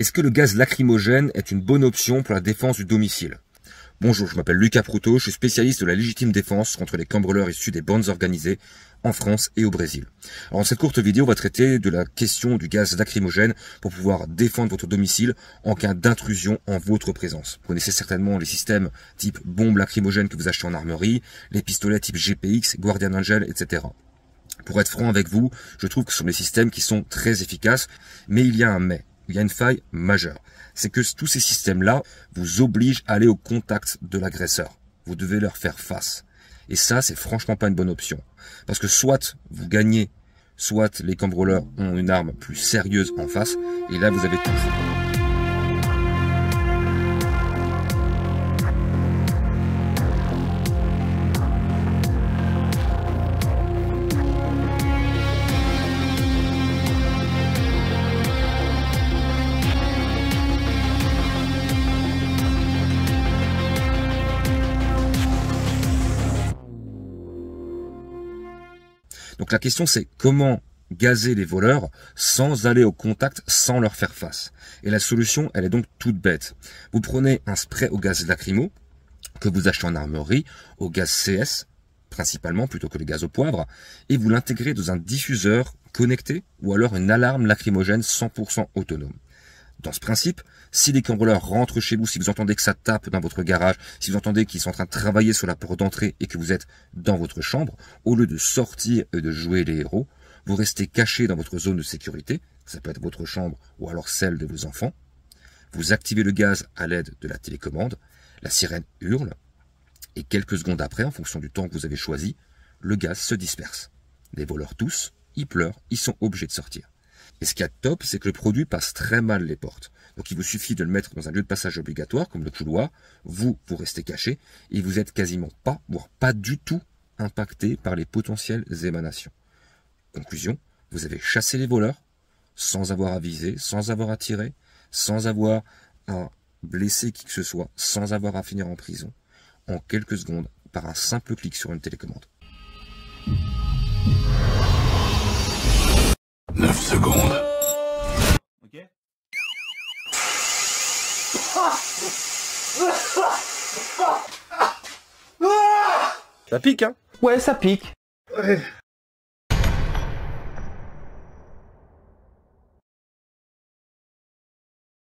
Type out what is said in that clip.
Est-ce que le gaz lacrymogène est une bonne option pour la défense du domicile? Bonjour, je m'appelle Lucas Proutot, je suis spécialiste de la légitime défense contre les cambrioleurs issus des bandes organisées en France et au Brésil. Alors dans cette courte vidéo, on va traiter de la question du gaz lacrymogène pour pouvoir défendre votre domicile en cas d'intrusion en votre présence. Vous connaissez certainement les systèmes type bombe lacrymogène que vous achetez en armerie, les pistolets type GPX, Guardian Angel, etc. Pour être franc avec vous, je trouve que ce sont des systèmes qui sont très efficaces, mais il y a un mais. Il y a une faille majeure. C'est que tous ces systèmes-là vous obligent à aller au contact de l'agresseur. Vous devez leur faire face. Et ça, c'est franchement pas une bonne option. Parce que soit vous gagnez, soit les cambrioleurs ont une arme plus sérieuse en face, et là vous avez tout. Donc la question c'est comment gazer les voleurs sans aller au contact, sans leur faire face. Et la solution, elle est donc toute bête. Vous prenez un spray au gaz lacrymo que vous achetez en armerie, au gaz CS principalement plutôt que le gaz au poivre, et vous l'intégrez dans un diffuseur connecté ou alors une alarme lacrymogène 100% autonome. Dans ce principe, si les cambrioleurs rentrent chez vous, si vous entendez que ça tape dans votre garage, si vous entendez qu'ils sont en train de travailler sur la porte d'entrée et que vous êtes dans votre chambre, au lieu de sortir et de jouer les héros, vous restez caché dans votre zone de sécurité, ça peut être votre chambre ou alors celle de vos enfants, vous activez le gaz à l'aide de la télécommande, la sirène hurle, et quelques secondes après, en fonction du temps que vous avez choisi, le gaz se disperse. Les voleurs tous, ils pleurent, ils sont obligés de sortir. Et ce qu'il y a de top, c'est que le produit passe très mal les portes. Donc il vous suffit de le mettre dans un lieu de passage obligatoire, comme le couloir, vous restez caché, et vous êtes quasiment pas, voire pas du tout, impacté par les potentielles émanations. Conclusion, vous avez chassé les voleurs, sans avoir à viser, sans avoir à tirer, sans avoir à blesser qui que ce soit, sans avoir à finir en prison, en quelques secondes, par un simple clic sur une télécommande. 9 secondes. Ok. Ça pique, hein? Ouais, ça pique. Ouais.